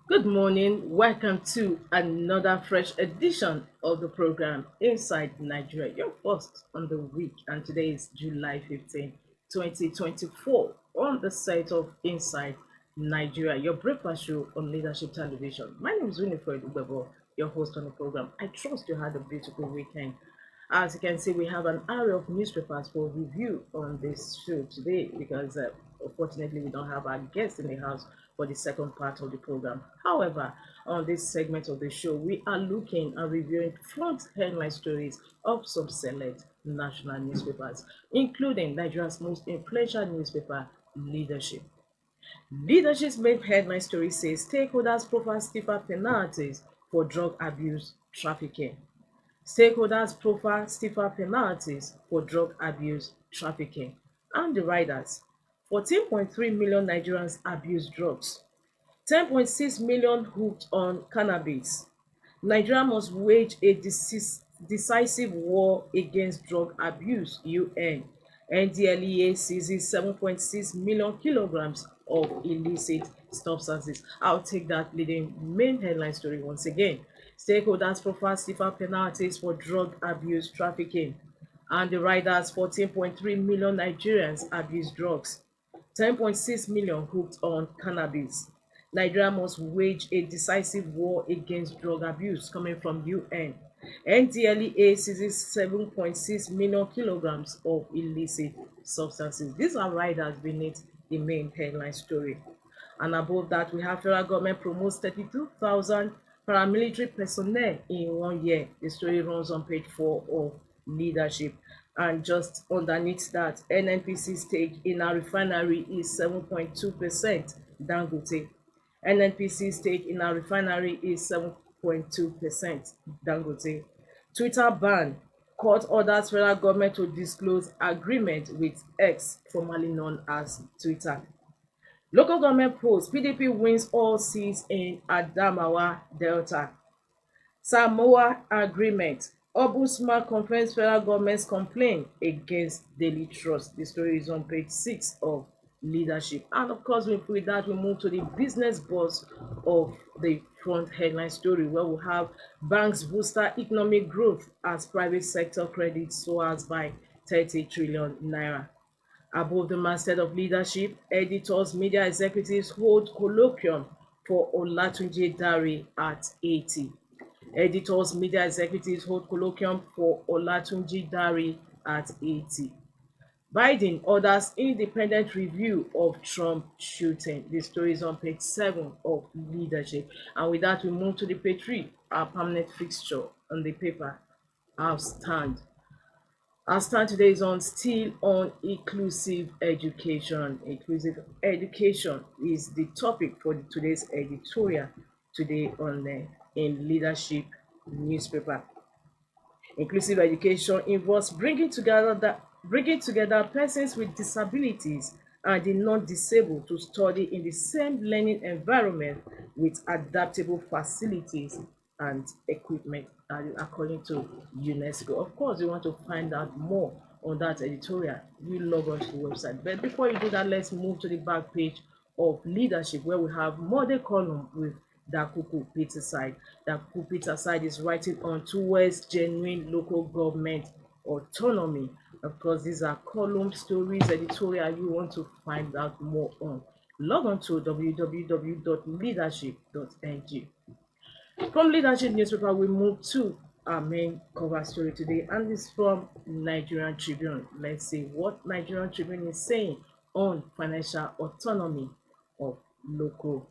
Good morning. Welcome to another fresh edition of the program Inside Nigeria, your first on the week. And today is July 15, 2024, on the set of Inside Nigeria, your breakfast show on leadership television. My name is Winifred Ubebo, your host on the program. I trust you had a beautiful weekend. As you can see, we have an array of newspapers for review on this show today because unfortunately we don't have our guests in the house for the second part of the program. However, on this segment of the show, we are looking and reviewing front headline stories of some select national newspapers, including Nigeria's most influential newspaper, Leadership. Leadership's main headline story says stakeholders profile stiffer penalties for drug abuse trafficking. Stakeholders profile stiffer penalties for drug abuse trafficking. And the riders: 14.3 million Nigerians abuse drugs, 10.6 million hooked on cannabis. Nigeria must wage a decisive war against drug abuse, UN. NDLEA seizes 7.6 million kilograms of illicit substances. I'll take that leading main headline story once again. Stakeholders profile stiffer penalties for drug abuse trafficking. And the riders: 14.3 million Nigerians abuse drugs, 10.6 million hooked on cannabis. Nigeria must wage a decisive war against drug abuse, coming from UN. NDLEA seizes 7.6 million kilograms of illicit substances. These are riders beneath the main headline story. And above that, we have federal government promotes 32,000 paramilitary personnel in 1 year. The story runs on page 4 of Leadership. And just underneath that, NNPC stake in our refinery is 7.2%. Dangote. NNPC stake in our refinery is 7.2%. Dangote. Twitter ban. Court orders federal government to disclose agreement with X, formerly known as Twitter. Local government polls: PDP wins all seats in Adamawa Delta. Samoa agreement: Ombudsman confirms federal government's complaint against Daily Trust. The story is on page 6 of Leadership. And of course, with that, we move to the business buzz of the front headline story, where we have banks booster economic growth as private sector credit soars by 30 trillion naira. Above the masthead of Leadership, editors, media executives hold colloquium for Olatunji Dare at 80. Editors, media executives hold colloquium for Olatunji Dare at 80. Biden orders independent review of Trump shooting. The story is on page 7 of Leadership. And with that, we move to the page 3, our permanent fixture on the paper. Our stand. Our stand today is on still on inclusive education. Inclusive education is the topic for today's editorial today on in Leadership newspaper. Inclusive education involves bringing together persons with disabilities and the non-disabled to study in the same learning environment with adaptable facilities and equipment, according to UNESCO. Of course, you want to find out more on that editorial, you log on to the website. But before you do that, let's move to the back page of Leadership, where we have model column with Dakuku Peterside. Dakuku Peterside is writing on towards genuine local government autonomy. Of course, these are column stories, editorial you want to find out more on. Log on to www.leadership.ng. From Leadership newspaper, we move to our main cover story today, and it's from Nigerian Tribune. Let's see what Nigerian Tribune is saying on financial autonomy of local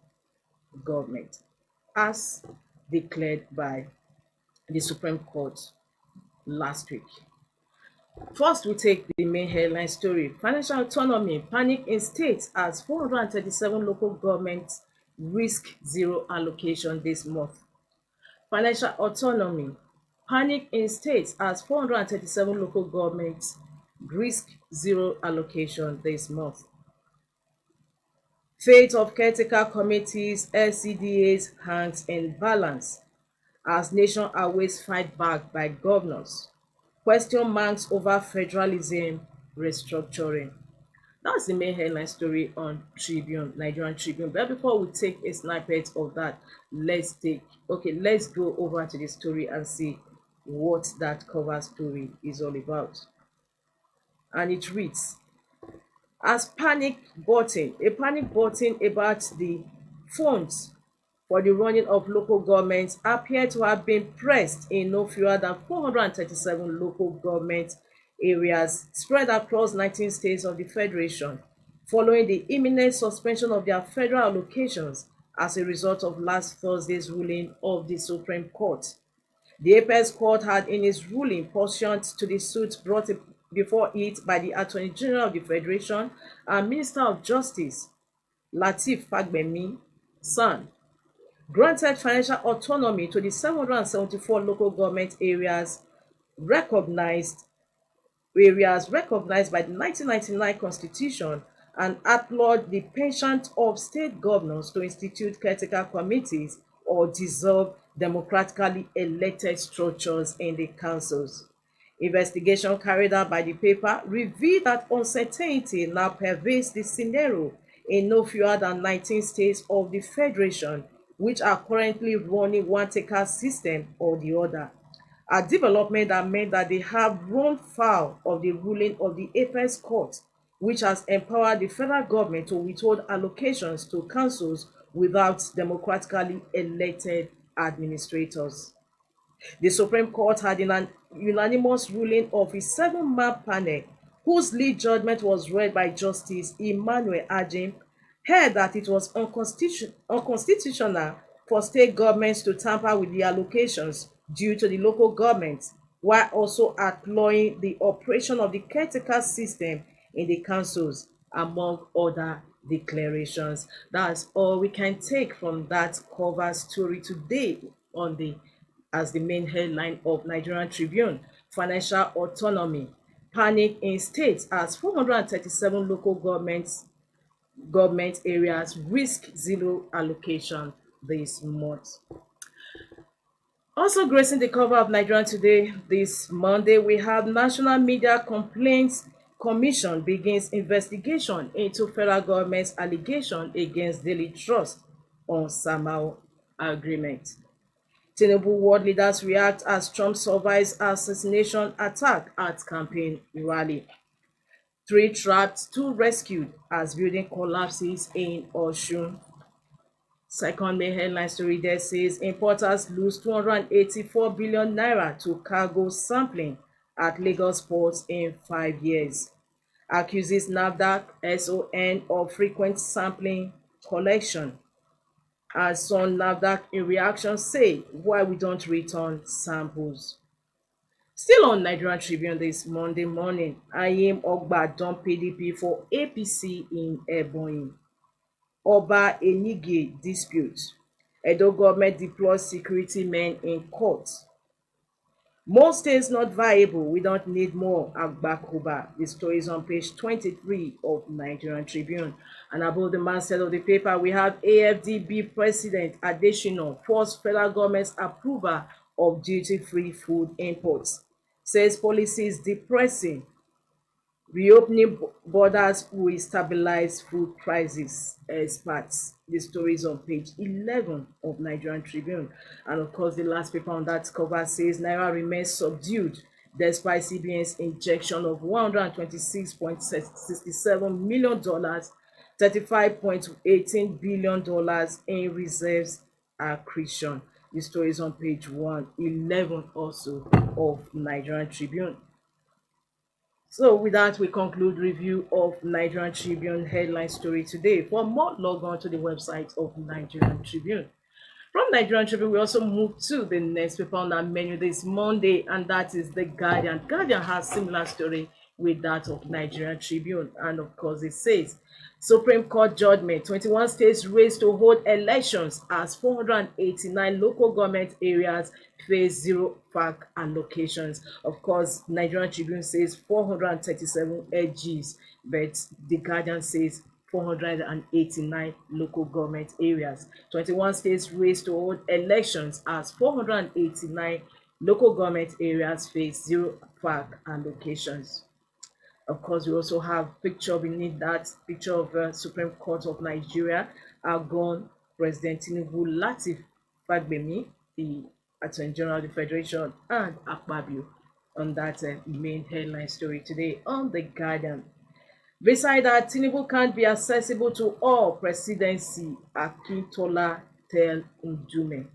government, as declared by the Supreme Court last week. First, we take the main headline story. Financial autonomy: panic in states as 437 local governments risk zero allocation this month. Financial autonomy: panic in states as 437 local governments risk zero allocation this month. Fate of caretaker committees, LCDAs hangs in balance as nation awaits fight back by governors. Question marks over federalism restructuring. That's the main headline story on Tribune, Nigerian Tribune. But before we take a snippet of that, let's go over to the story and see what that cover story is all about. And it reads, as a panic button about the funds for the running of local governments appear to have been pressed in no fewer than 437 local government areas spread across 19 states of the Federation, following the imminent suspension of their federal allocations as a result of last Thursday's ruling of the Supreme Court. The Apex Court had in its ruling pursuant to the suit brought before it by the Attorney General of the Federation and Minister of Justice Lateef Fagbemi son, granted financial autonomy to the 774 local government recognized recognized by the 1999 Constitution and outlawed the penchant of state governors to institute caretaker committees or dissolve democratically elected structures in the councils. Investigation carried out by the paper revealed that uncertainty now pervades the scenario in no fewer than 19 states of the Federation, which are currently running one taker system or the other. A development that meant that they have run foul of the ruling of the Apex Court, which has empowered the federal government to withhold allocations to councils without democratically elected administrators. The Supreme Court had in an unanimous ruling of a seven-man panel, whose lead judgment was read by Justice Emmanuel Agim, held that it was unconstitutional for state governments to tamper with the allocations due to the local governments, while also outlawing the operation of the caretaker system in the councils, among other declarations. That's all we can take from that cover story today on the as the main headline of Nigerian Tribune. Financial autonomy. Panic in states as 437 local government areas risk zero allocation this month. Also gracing the cover of Nigerian Today this Monday, we have National Media Complaints Commission begins investigation into federal government's allegation against Daily Trust on Samau agreement. Tinubu world leaders react as Trump survives assassination attack at campaign rally. 3 trapped, 2 rescued as building collapses in Osun. Second main headline story there says importers lose 284 billion naira to cargo sampling at Lagos ports in 5 years. Accuses NAFDAC SON of frequent sampling collection. As some NAFDAC in reaction say why we don't return samples. Still on Nigerian Tribune this Monday morning, Ayim Ogba dumped PDP for APC in Ebonyi. Oba Enige dispute. Edo government deploys security men in court. More states not viable, we don't need more Agbakuba. The story is on page 23 of Nigerian Tribune. And above the masthead of the paper, we have AFDB President Adesina forced federal government's approval of duty-free food imports. Says policy is depressing. Reopening borders will stabilize food prices, experts. The story is on page 11 of Nigerian Tribune. And of course, the last paper on that cover says Naira remains subdued despite CBN's injection of $126.67 million, $35.18 billion in reserves accretion. The story is on page 111 also of Nigerian Tribune. So with that, we conclude review of Nigerian Tribune headline story today. For more, log on to the website of Nigerian Tribune. From Nigerian Tribune, we also move to the next paper on our menu this Monday, and that is The Guardian. Guardian has similar story with that of Nigerian Tribune, and of course it says, Supreme Court judgment, 21 states race to hold elections as 489 local government areas face zero FAC allocations. Of course, Nigerian Tribune says 437 LGs, but The Guardian says 489 local government areas. 21 states race to hold elections as 489 local government areas face zero FAC allocations. Of course, we also have picture beneath that picture of Supreme Court of Nigeria, Argon, President Tinubu, Latif Fagbemi, the Attorney General of the Federation, and Akpabio on that main headline story today on The Guardian. Beside that, Tinubu can't be accessible to all presidency, Akintola tell Ndume.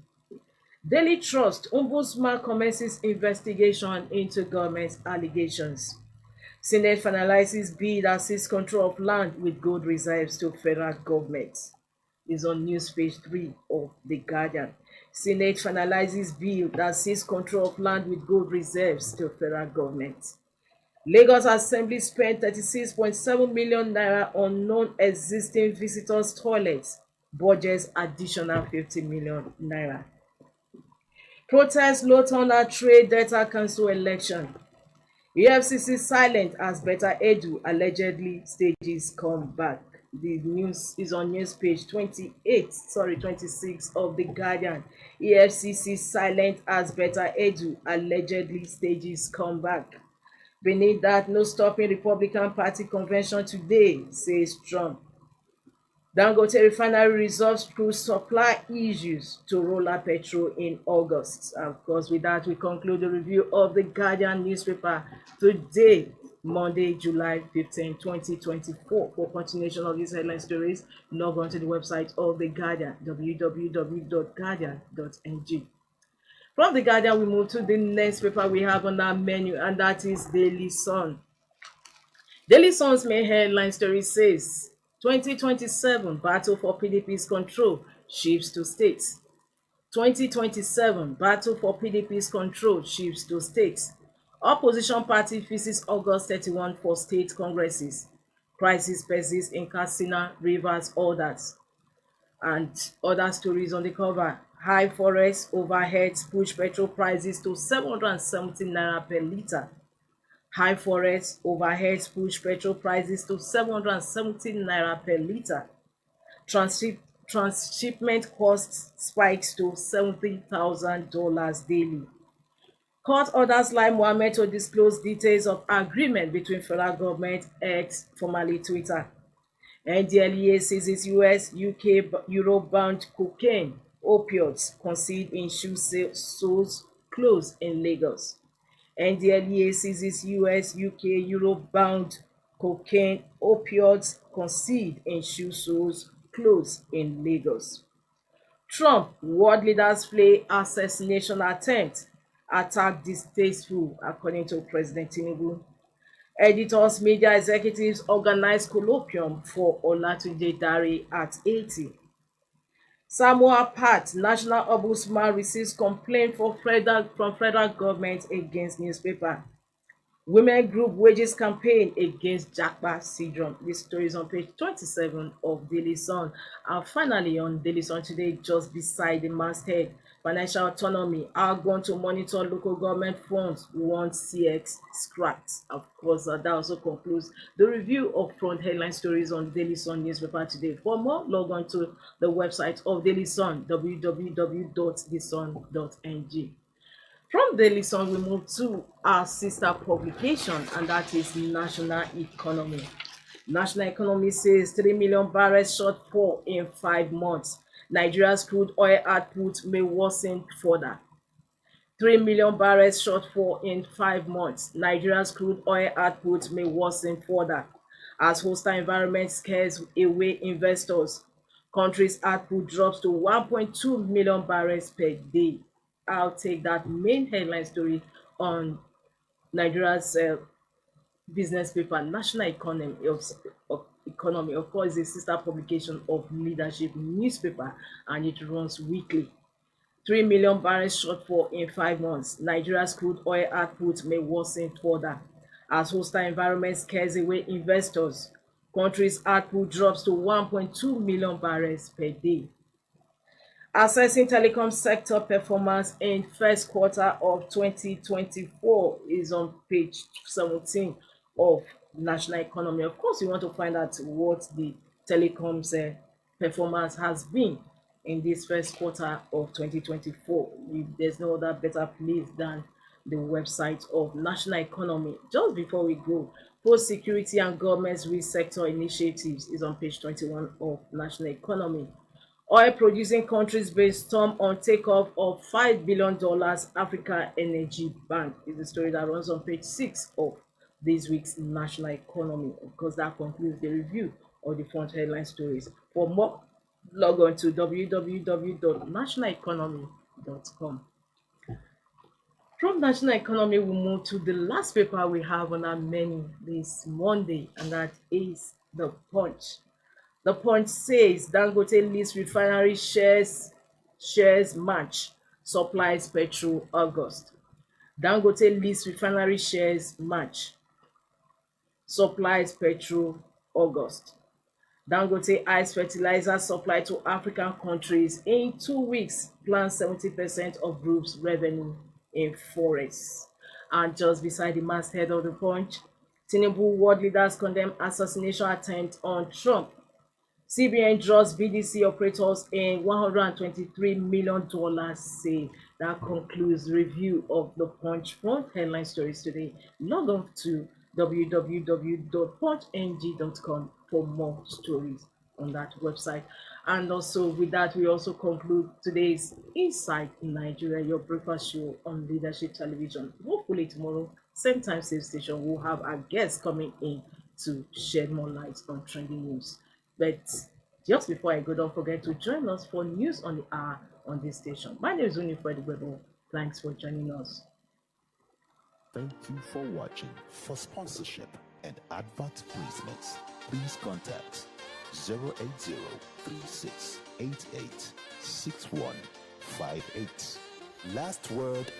Daily Trust, Ombudsman commences investigation into government allegations. Senate finalizes bill that seeks control of land with gold reserves to federal government. Is on news page 3 of The Guardian. Senate finalizes bill that seeks control of land with gold reserves to federal government. Lagos Assembly spent 36.7 million naira on non-existing visitors' toilets. Budgets additional 50 million naira. Protest low turnout trade Delta Council election. EFCC silent as Beta Edu allegedly stages comeback. The news is on news page 26 of The Guardian. EFCC silent as Beta Edu allegedly stages comeback. Beneath that, no stopping Republican Party convention today, says Trump. Dangote refinery resolves crude supply issues to roll out petrol in August. Of course, with that, we conclude the review of The Guardian newspaper today, Monday, July 15, 2024. For continuation of these headline stories, log on to the website of The Guardian, www.guardian.ng. From The Guardian, we move to the next paper we have on our menu, and that is Daily Sun. Daily Sun's main headline story says, 2027 battle for PDP's control shifts to states. 2027 battle for PDP's control shifts to states. Opposition party faces August 31 for state congresses. Crisis persists in Katsina, Rivers, others. And other stories on the cover. High forest overheads push petrol prices to 770 naira per litre. High forest overheads push petrol prices to 770 naira per litre. Transshipment costs spikes to $70,000 daily. Court orders Lai Mohammed to disclose details of agreement between federal government X, formerly Twitter. NDLEA seizes US, UK, Euro-bound cocaine, opioids concealed in shoe soles closed in Lagos. NDLEA seizes US, UK, Euro-bound cocaine, opioids concealed in shoe soles closed in Lagos. Trump, world leaders play assassination attempt, attack distasteful, according to President Tinubu. Editors, media executives organize colloquium for Olatunde Dare at 80. Samuel Pat, National Ombudsman receives complaint from federal government against newspaper. Women group wages campaign against Japa syndrome. This story is on page 27 of Daily Sun. And finally, on Daily Sun today, just beside the masthead, financial autonomy are going to monitor local government funds. We want CX scrapped. Of course, that also concludes the review of front headline stories on Daily Sun newspaper today. For more, log on to the website of Daily Sun, www.thesun.ng. From Daily Sun, we move to our sister publication, and that is National Economy. National Economy says 3 million barrels shortfall in 5 months. Nigeria's crude oil output may worsen further. 3 million barrels shortfall in 5 months. Nigeria's crude oil output may worsen further as hostile environment scares away investors. Country's output drops to 1.2 million barrels per day. I'll take that main headline story on Nigeria's business paper, National Economy. Economy, of course, is a sister publication of Leadership newspaper, and it runs weekly. 3 million barrels shortfall in 5 months. Nigeria's crude oil output may worsen further as hostile environment scares away investors. Country's output drops to 1.2 million barrels per day. Assessing telecom sector performance in first quarter of 2024 is on page 17 of National Economy. Of course, you want to find out what the telecoms performance has been in this first quarter of 2024. There's no other better place than the website of National Economy. Just before we go, Post security and government's risk sector initiatives is on page 21 of National Economy. Oil producing countries brainstorm on takeoff of $5 billion Africa Energy Bank is the story that runs on page 6 of this week's National Economy. Of course, that concludes the review of the front headline stories. For more, log on to www.nationaleconomy.com. From National Economy, we move to the last paper we have on our menu this Monday, and that is The Punch. The Punch says Dangote leads refinery shares March, supplies petrol August. Dangote leads refinery shares March, supplies petrol August. Dangote eyes fertilizer supply to African countries in 2 weeks, plans 70% of group's revenue in forests. And just beside the masthead of the Punch, Tinubu world leaders condemn assassination attempt on Trump. CBN draws BDC operators in $123 million save. That concludes review of the Punch front headline stories today. Log on to www.punchng.com for more stories on that website. And also with that, we also conclude today's Inside Nigeria, your breakfast show on Leadership Television. Hopefully tomorrow, same time, same station, we'll have our guests coming in to shed more light on trending news. But just before I go, don't forget to join us for news on the hour on this station. My name is Unifred Webo. Thanks for joining us. Thank you for watching. For sponsorship and advert placements, please contact 080-3688-6158. Last word.